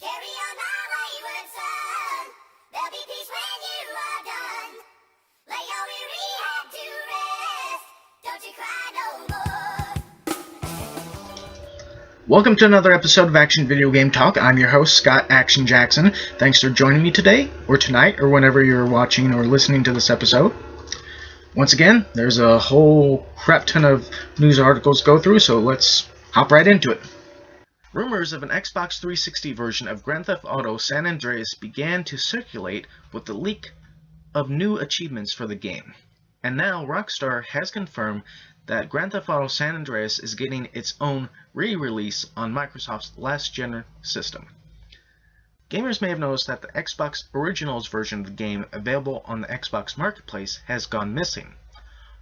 Carry on my wayward son. There'll be peace when you are done. Lay your weary head to rest. Don't you cry no more. Welcome to another episode of Action Video Game Talk. I'm your host, Scott Action Jackson. Thanks for joining me today, or tonight, or whenever you're watching or listening to this episode. Once again, there's a whole crap ton of news articles to go through, so let's hop right into it. Rumors of an Xbox 360 version of Grand Theft Auto San Andreas began to circulate with the leak of new achievements for the game. And now Rockstar has confirmed that Grand Theft Auto San Andreas is getting its own re-release on Microsoft's last-gen system. Gamers may have noticed that the Xbox Originals version of the game available on the Xbox Marketplace has gone missing.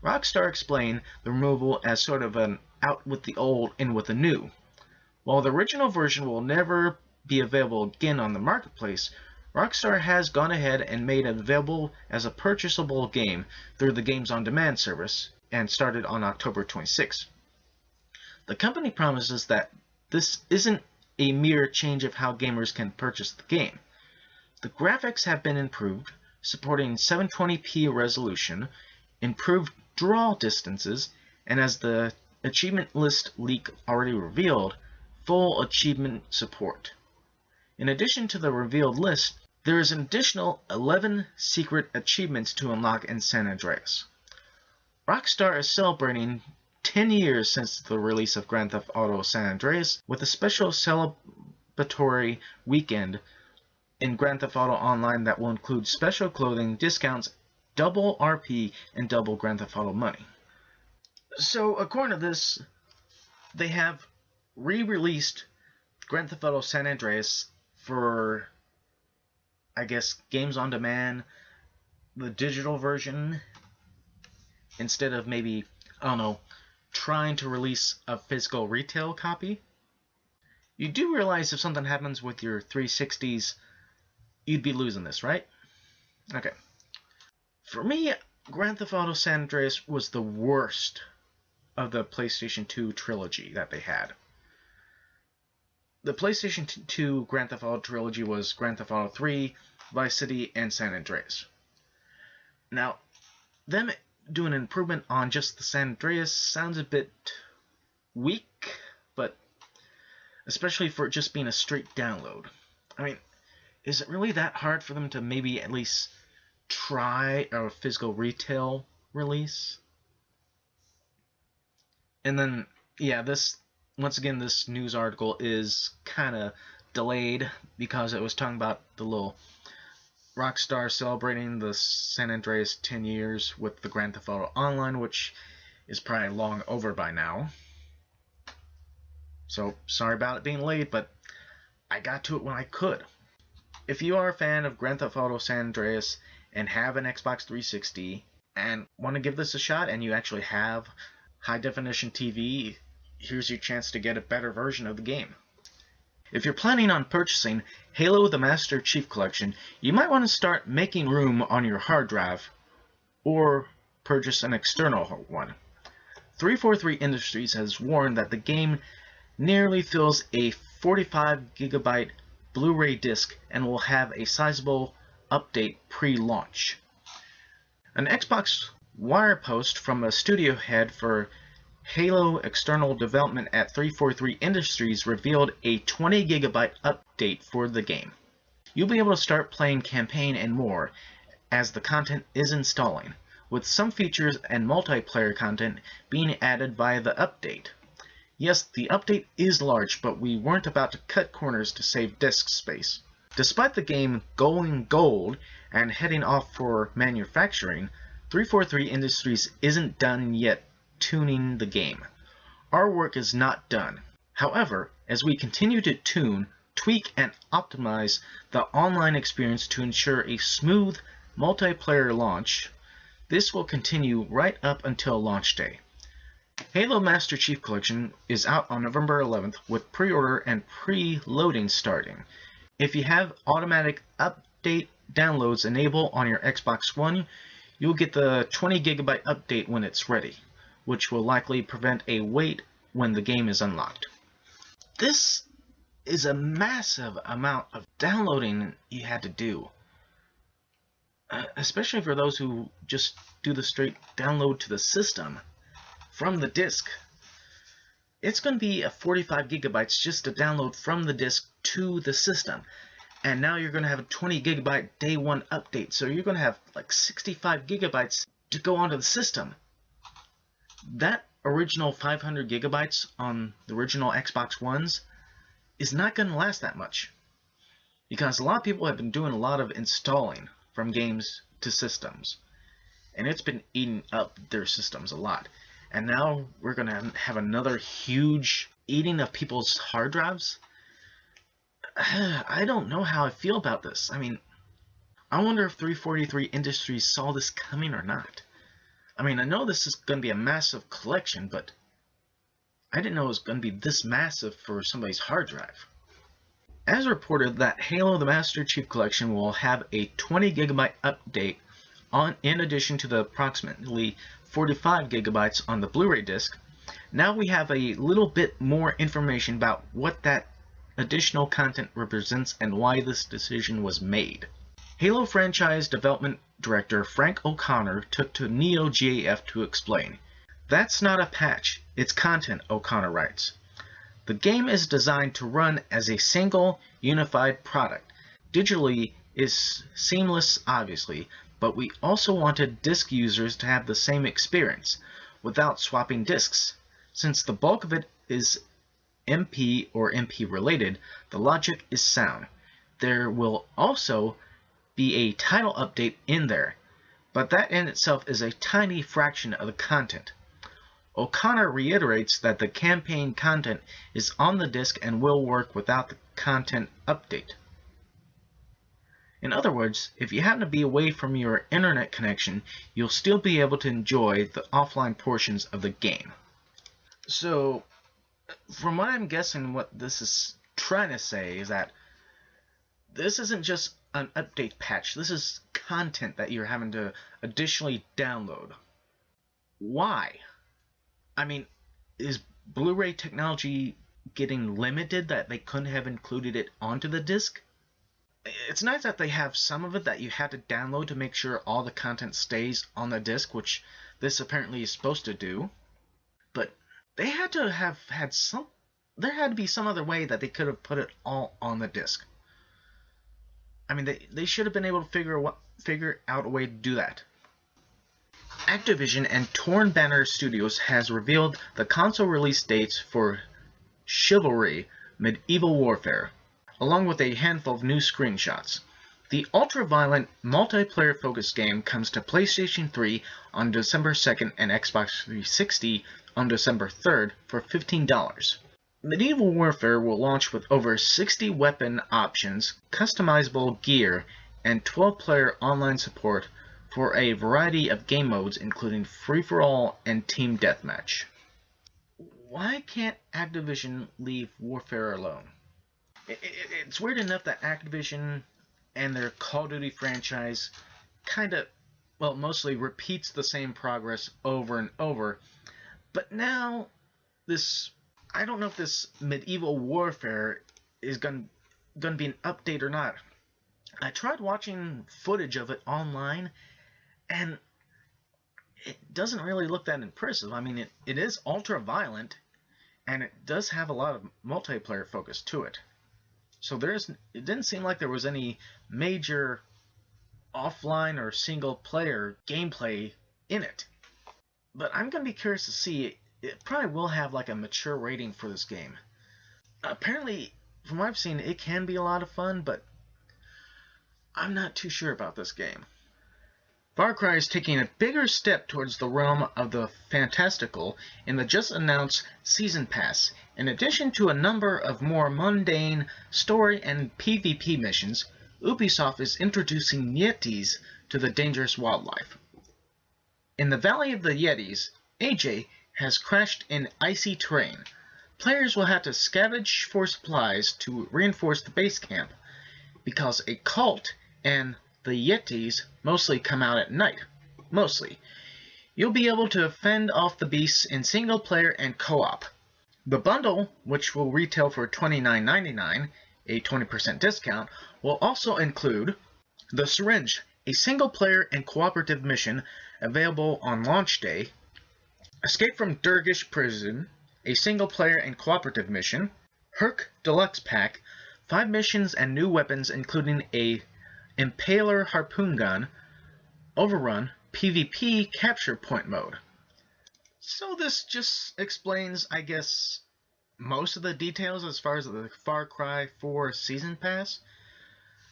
Rockstar explained the removal as sort of an out with the old, in with the new. While the original version will never be available again on the Marketplace, Rockstar has gone ahead and made it available as a purchasable game through the Games on Demand service, and started on October 26. The company promises that this isn't a mere change of how gamers can purchase the game. The graphics have been improved, supporting 720p resolution, improved draw distances, and as the achievement list leak already revealed, full achievement support. In addition to the revealed list, there is an additional 11 secret achievements to unlock in San Andreas. Rockstar is celebrating 10 years since the release of Grand Theft Auto San Andreas with a special celebratory weekend in Grand Theft Auto Online that will include special clothing, discounts, double RP, and double Grand Theft Auto money. So according to this, they have re-released Grand Theft Auto San Andreas for, I guess, Games on Demand, the digital version, instead of maybe, I don't know, trying to release a physical retail copy. You do realize if something happens with your 360s, you'd be losing this, right? Okay. For me, Grand Theft Auto San Andreas was the worst of the PlayStation 2 trilogy that they had. The PlayStation 2 Grand Theft Auto trilogy was Grand Theft Auto 3, Vice City, and San Andreas. Now, them doing an improvement on just the San Andreas sounds a bit weak, but especially for it just being a straight download. I mean, is it really that hard for them to maybe at least try a physical retail release? And then, yeah, once again, this news article is kind of delayed because it was talking about the little Rockstar celebrating the San Andreas 10 years with the Grand Theft Auto Online, which is probably long over by now. So, sorry about it being late, but I got to it when I could. If you are a fan of Grand Theft Auto San Andreas and have an Xbox 360 and want to give this a shot and you actually have high-definition TV, here's your chance to get a better version of the game. If you're planning on purchasing Halo the Master Chief Collection, you might want to start making room on your hard drive or purchase an external one. 343 Industries has warned that the game nearly fills a 45GB Blu-ray disc and will have a sizable update pre-launch. An Xbox Wire post from a studio head for Halo external development at 343 Industries revealed a 20GB update for the game. You'll be able to start playing campaign and more as the content is installing, with some features and multiplayer content being added via the update. Yes, the update is large, but we weren't about to cut corners to save disk space. Despite the game going gold and heading off for manufacturing, 343 Industries isn't done yet tuning the game. Our work is not done. However, as we continue to tune, tweak, and optimize the online experience to ensure a smooth multiplayer launch, this will continue right up until launch day. Halo Master Chief Collection is out on November 11th with pre-order and pre-loading starting. If you have automatic update downloads enabled on your Xbox One, you'll get the 20GB update when it's ready, which will likely prevent a wait when the game is unlocked. This is a massive amount of downloading you had to do. Especially for those who just do the straight download to the system from the disc. It's going to be a 45 gigabytes just to download from the disc to the system. And now you're going to have a 20 gigabyte day one update. So you're going to have like 65 gigabytes to go onto the system. That original 500 gigabytes on the original Xbox Ones is not going to last that much. Because a lot of people have been doing a lot of installing from games to systems. And it's been eating up their systems a lot. And now we're going to have another huge eating of people's hard drives. I don't know how I feel about this. I mean, I wonder if 343 Industries saw this coming or not. I mean, I know this is going to be a massive collection, but I didn't know it was going to be this massive for somebody's hard drive. As reported, that Halo the Master Chief Collection will have a 20 gigabyte update in addition to the approximately 45 gigabytes on the Blu-ray disc. Now we have a little bit more information about what that additional content represents and why this decision was made. Halo franchise development director Frank O'Connor took to Neo GAF to explain. "That's not a patch, it's content," O'Connor writes. "The game is designed to run as a single, unified product. Digitally is seamless, obviously, but we also wanted disc users to have the same experience, without swapping discs. Since the bulk of it is MP or MP related, the logic is sound. There will also be a title update in there, but that in itself is a tiny fraction of the content." O'Connor reiterates that the campaign content is on the disc and will work without the content update. In other words, if you happen to be away from your internet connection, you'll still be able to enjoy the offline portions of the game. So, from what I'm guessing, what this is trying to say is that this isn't just an update patch. This is content that you're having to additionally download. Why? I mean, is Blu-ray technology getting limited that they couldn't have included it onto the disc? It's nice that they have some of it that you had to download to make sure all the content stays on the disc, which this apparently is supposed to do. But they had to have had some... There had to be some other way that they could have put it all on the disc. I mean, they should have been able to figure out a way to do that. Activision and Torn Banner Studios has revealed the console release dates for Chivalry Medieval Warfare, along with a handful of new screenshots. The ultra-violent, multiplayer-focused game comes to PlayStation 3 on December 2nd and Xbox 360 on December 3rd for $15. Medieval Warfare will launch with over 60 weapon options, customizable gear, and 12-player online support for a variety of game modes including free-for-all and team deathmatch. Why can't Activision leave Warfare alone? It's weird enough that Activision and their Call of Duty franchise mostly repeats the same progress over and over, but now I don't know if this Medieval Warfare is going to be an update or not. I tried watching footage of it online, and it doesn't really look that impressive. I mean, it is ultra-violent, and it does have a lot of multiplayer focus to it. So it didn't seem like there was any major offline or single-player gameplay in it. But I'm going to be curious to see. It probably will have like a mature rating for this game. Apparently, from what I've seen, it can be a lot of fun, but I'm not too sure about this game. Far Cry is taking a bigger step towards the realm of the fantastical in the just announced Season Pass. In addition to a number of more mundane story and PvP missions, Ubisoft is introducing Yetis to the dangerous wildlife. In the Valley of the Yetis, AJ has crashed in icy terrain. Players will have to scavenge for supplies to reinforce the base camp, because a cult and the Yetis mostly come out at night. Mostly. You'll be able to fend off the beasts in single player and co-op. The bundle, which will retail for $29.99, a 20% discount, will also include The Syringe, a single-player and cooperative mission available on launch day, Escape from Durgish Prison, a single-player and cooperative mission, Herc Deluxe Pack, 5 missions and new weapons including a Impaler Harpoon Gun, Overrun, PvP Capture Point Mode. So this just explains, I guess, most of the details as far as the Far Cry 4 Season Pass.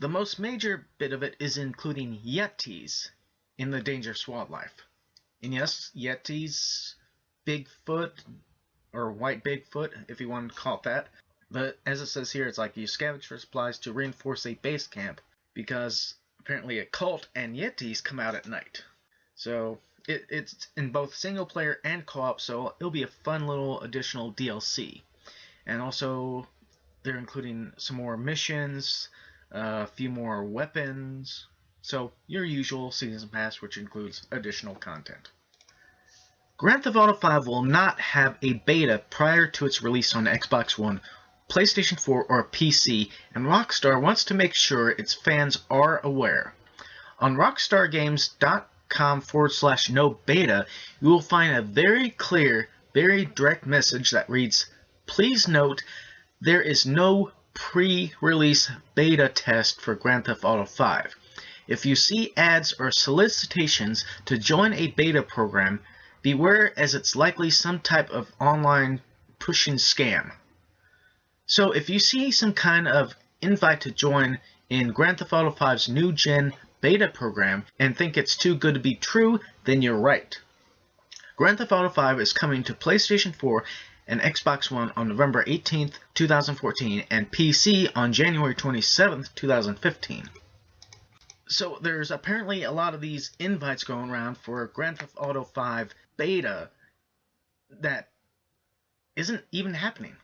The most major bit of it is including Yetis in the Dangerous Wildlife. And yes, Yetis, Bigfoot, or White Bigfoot, if you want to call it that. But as it says here, it's like you scavenge for supplies to reinforce a base camp, because apparently a cult and Yetis come out at night. So it's in both single player and co-op, so it'll be a fun little additional DLC. And also, they're including some more missions, a few more weapons, so your usual Season Pass, which includes additional content. Grand Theft Auto 5 will not have a beta prior to its release on Xbox One, PlayStation 4, or PC, and Rockstar wants to make sure its fans are aware. On rockstargames.com/no-beta, you will find a very clear, very direct message that reads, "Please note, there is no pre-release beta test for Grand Theft Auto 5. If you see ads or solicitations to join a beta program, beware, as it's likely some type of online pushing scam." So if you see some kind of invite to join in Grand Theft Auto 5's new gen beta program and think it's too good to be true, then you're right. Grand Theft Auto 5 is coming to PlayStation 4 and Xbox One on November 18th, 2014, and PC on January 27th, 2015. So there's apparently a lot of these invites going around for Grand Theft Auto 5 beta that isn't even happening.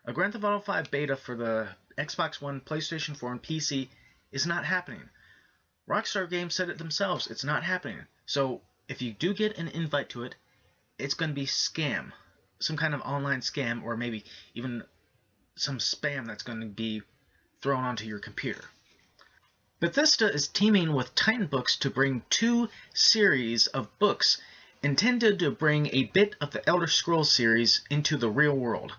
A Grand Theft Auto 5 beta for the Xbox One, PlayStation 4, and PC is not happening. Rockstar Games said it themselves, it's not happening. So if you do get an invite to it, it's going to be scam. Some kind of online scam, or maybe even some spam that's going to be thrown onto your computer. Bethesda is teaming with Titan Books to bring 2 series of books intended to bring a bit of the Elder Scrolls series into the real world.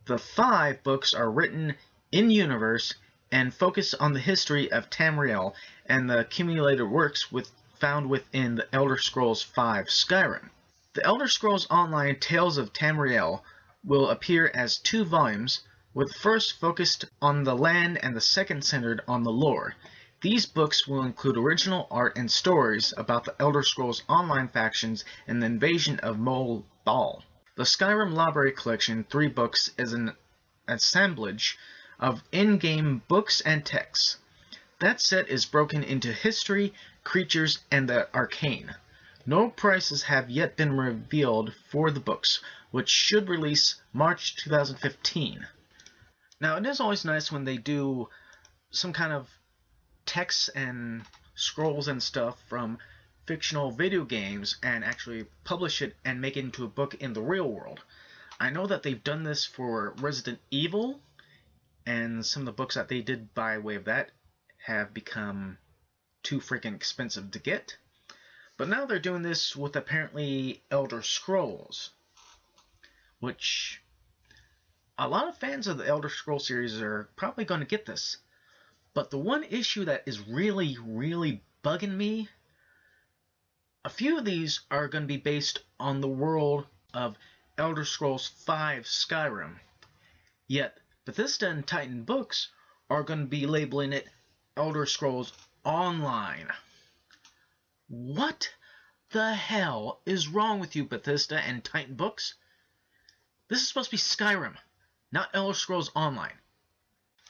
The 5 books are written in-universe and focus on the history of Tamriel and the accumulated works found within the Elder Scrolls V Skyrim. The Elder Scrolls Online Tales of Tamriel will appear as 2 volumes, with the first focused on the land and the second centered on the lore. These books will include original art and stories about the Elder Scrolls Online factions and the invasion of Mol Bal. The Skyrim Library Collection, 3 books, is an assemblage of in-game books and texts. That set is broken into history, creatures, and the arcane. No prices have yet been revealed for the books, which should release March 2015. Now, it is always nice when they do some kind of texts and scrolls and stuff from fictional video games and actually publish it and make it into a book in the real world. I know that they've done this for Resident Evil, and some of the books that they did by way of that have become too freaking expensive to get. But now they're doing this with apparently Elder Scrolls, which a lot of fans of the Elder Scrolls series are probably going to get this. But the one issue that is really, really bugging me, a few of these are going to be based on the world of Elder Scrolls V Skyrim. Yet, Bethesda and Titan Books are going to be labeling it Elder Scrolls Online. What the hell is wrong with you, Bethesda and Titan Books? This is supposed to be Skyrim, not Elder Scrolls Online.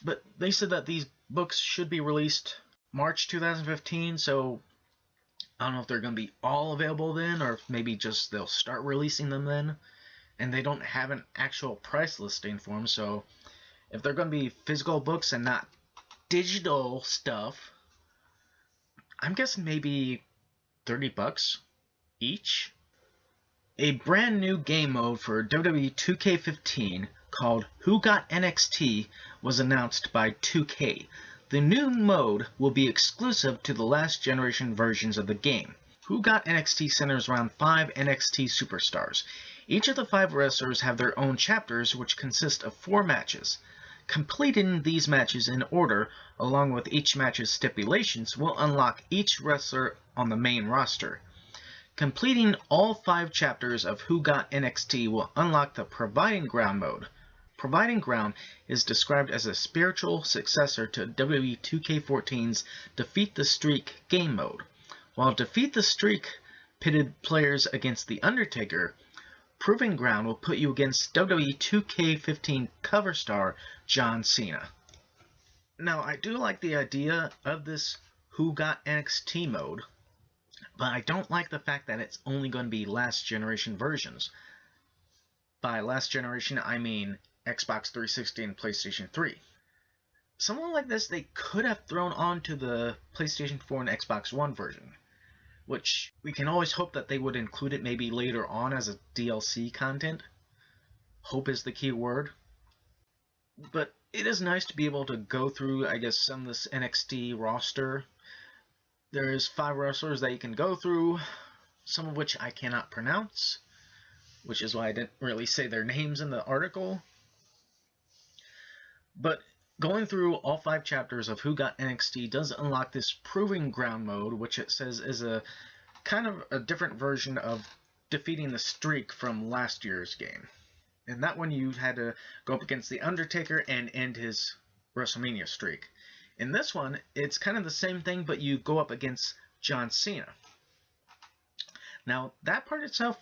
But they said that these books should be released March 2015, so I don't know if they're going to be all available then, or if maybe just they'll start releasing them then. And they don't have an actual price listing for them, so if they're going to be physical books and not digital stuff, I'm guessing maybe $30 each. A brand new game mode for WWE 2K15 called Who Got NXT was announced by 2K. The new mode will be exclusive to the last generation versions of the game. Who Got NXT centers around 5 NXT superstars. Each of the 5 wrestlers have their own chapters, which consist of 4 matches. Completing these matches in order, along with each match's stipulations, will unlock each wrestler on the main roster. Completing all 5 chapters of Who Got NXT will unlock the Providing Ground mode. Providing Ground is described as a spiritual successor to WWE 2K14's Defeat the Streak game mode. While Defeat the Streak pitted players against The Undertaker, Proving Ground will put you against WWE 2K15 cover star John Cena. Now, I do like the idea of this Who Got NXT mode, but I don't like the fact that it's only going to be last generation versions. By last generation, I mean Xbox 360 and PlayStation 3. Something like this they could have thrown onto the PlayStation 4 and Xbox One version, which we can always hope that they would include it maybe later on as a DLC content. Hope is the key word. But it is nice to be able to go through, I guess, some of this NXT roster. There's 5 wrestlers that you can go through, some of which I cannot pronounce, which is why I didn't really say their names in the article. But going through all 5 chapters of Who Got NXT does unlock this Proving Ground mode, which it says is a kind of a different version of Defeating the Streak from last year's game. In that one, you had to go up against The Undertaker and end his WrestleMania streak. In this one, it's kind of the same thing, but you go up against John Cena. Now, that part itself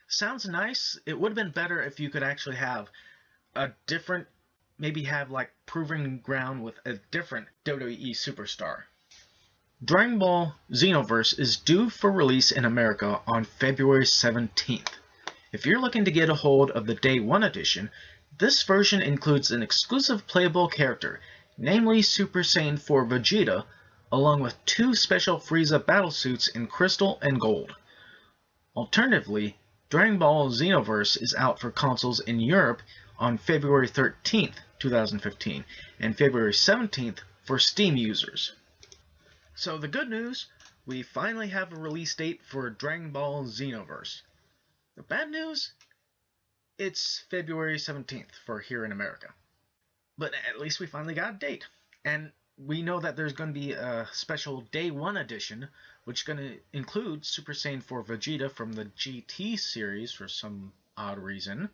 sounds nice. It would have been better if you could actually have a different, maybe have like Proving Ground with a different WWE superstar. Dragon Ball Xenoverse is due for release in America on February 17th. If you're looking to get a hold of the Day 1 edition, this version includes an exclusive playable character, namely Super Saiyan 4 Vegeta, along with 2 special Frieza battlesuits in crystal and gold. Alternatively, Dragon Ball Xenoverse is out for consoles in Europe on February 13th, 2015, and February 17th for Steam users. So the good news, we finally have a release date for Dragon Ball Xenoverse. The bad news, it's February 17th for here in America. But at least we finally got a date. And we know that there's going to be a special Day 1 edition, which is going to include Super Saiyan 4 Vegeta from the GT series for some odd reason,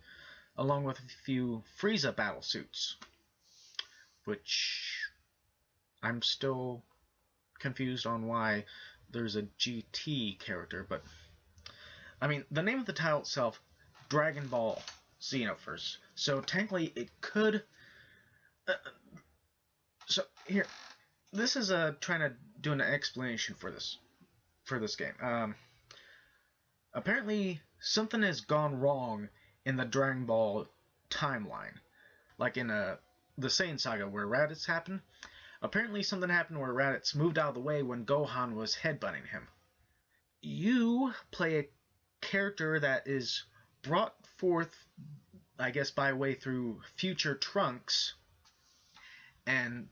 along with a few Frieza battlesuits, which I'm still confused on why there's a GT character, but I mean, the name of the title itself, Dragon Ball Xenoverse, so technically it could... so here, this is trying to do an explanation for this game. Apparently, something has gone wrong in the Dragon Ball timeline, like in the Saiyan Saga where Raditz happened. Apparently, something happened where Raditz moved out of the way when Gohan was headbutting him. You play a character that is brought forth, I guess, by way through future Trunks, and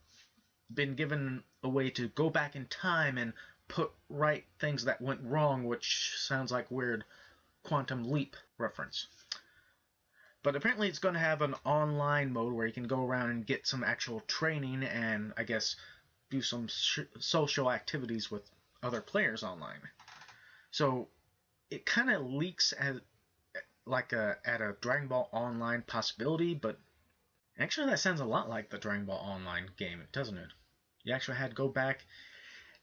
been given a way to go back in time and put right things that went wrong, which sounds like weird Quantum Leap reference. But apparently it's going to have an online mode where you can go around and get some actual training and, I guess, do some social activities with other players online. So it kind of leaks at a Dragon Ball Online possibility, but actually that sounds a lot like the Dragon Ball Online game, doesn't it? You actually had to go back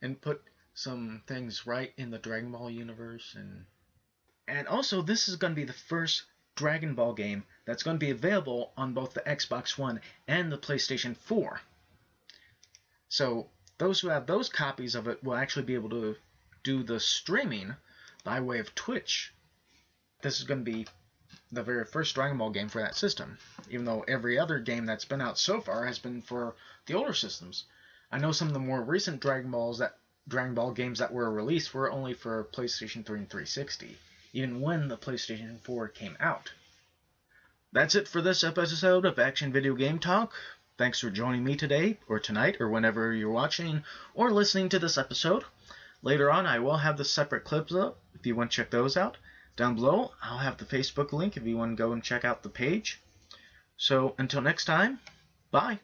and put some things right in the Dragon Ball universe, and also this is going to be the first Dragon Ball game that's going to be available on both the Xbox One and the PlayStation 4. So those who have those copies of it will actually be able to do the streaming by way of Twitch. This is going to be the very first Dragon Ball game for that system, even though every other game that's been out so far has been for the older systems. I know some of the more recent Dragon Ball games that were released were only for PlayStation 3 and 360, even when the PlayStation 4 came out. That's it for this episode of Action Video Game Talk. Thanks for joining me today, or tonight, or whenever you're watching or listening to this episode. Later on, I will have the separate clips up if you want to check those out. Down below, I'll have the Facebook link if you want to go and check out the page. So, until next time, bye.